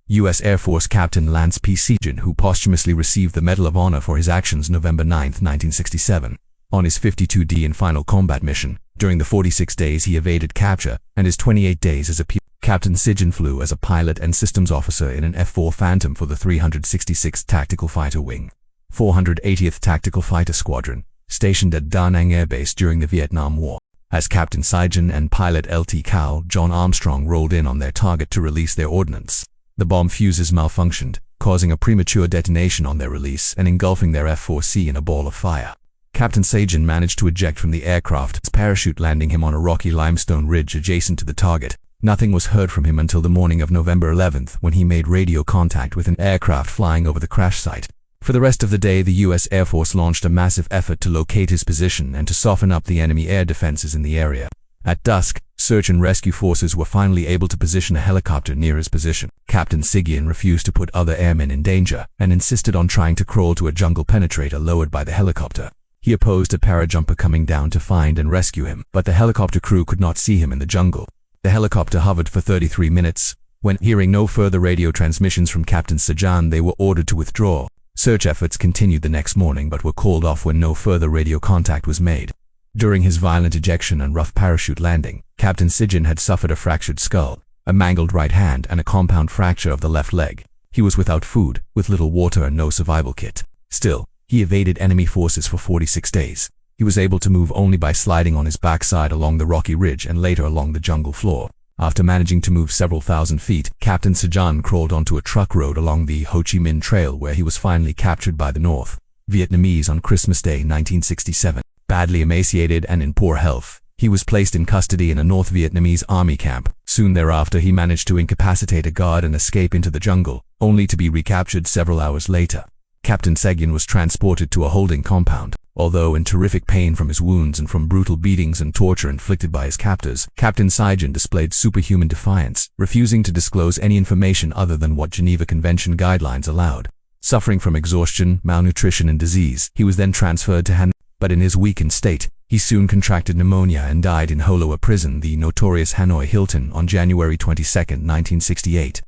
U.S. Air Force Captain Lance P. Sijan, who posthumously received the Medal of Honor for his actions November 9, 1967. On his 52D and final combat mission, during the 46 days he evaded capture, and his 28 days as a Captain Sijan flew as a pilot and systems officer in an F-4 Phantom for the 366th Tactical Fighter Wing, 480th Tactical Fighter Squadron, stationed at Da Nang Air Base during the Vietnam War. As Captain Sijan and pilot Lt. Col. John Armstrong rolled in on their target to release their ordnance, the bomb fuses malfunctioned, causing a premature detonation on their release and engulfing their F-4C in a ball of fire. Captain Sijan managed to eject from the aircraft's parachute, landing him on a rocky limestone ridge adjacent to the target. Nothing was heard from him until the morning of November 11th, when he made radio contact with an aircraft flying over the crash site. For the rest of the day, the U.S. Air Force launched a massive effort to locate his position and to soften up the enemy air defenses in the area. At dusk, search and rescue forces were finally able to position a helicopter near his position. Captain Sijan refused to put other airmen in danger and insisted on trying to crawl to a jungle penetrator lowered by the helicopter. He opposed a parajumper coming down to find and rescue him, but the helicopter crew could not see him in the jungle. The helicopter hovered for 33 minutes. When, hearing no further radio transmissions from Captain Sijan, they were ordered to withdraw. Search efforts continued the next morning but were called off when no further radio contact was made. During his violent ejection and rough parachute landing, Captain Sijan had suffered a fractured skull, a mangled right hand, and a compound fracture of the left leg. He was without food, with little water and no survival kit. Still, he evaded enemy forces for 46 days. He was able to move only by sliding on his backside along the rocky ridge and later along the jungle floor. After managing to move several thousand feet, Captain Sijan crawled onto a truck road along the Ho Chi Minh Trail, where he was finally captured by the North Vietnamese on Christmas Day 1967. Badly emaciated and in poor health, he was placed in custody in a North Vietnamese army camp. Soon thereafter, he managed to incapacitate a guard and escape into the jungle, only to be recaptured several hours later. Captain Sijan was transported to a holding compound. Although in terrific pain from his wounds and from brutal beatings and torture inflicted by his captors, Captain Sijan displayed superhuman defiance, refusing to disclose any information other than what Geneva Convention guidelines allowed. Suffering from exhaustion, malnutrition, and disease, he was then transferred to Hanoi. But in his weakened state, he soon contracted pneumonia and died in Ho Loa Prison, the notorious Hanoi Hilton, on January 22, 1968.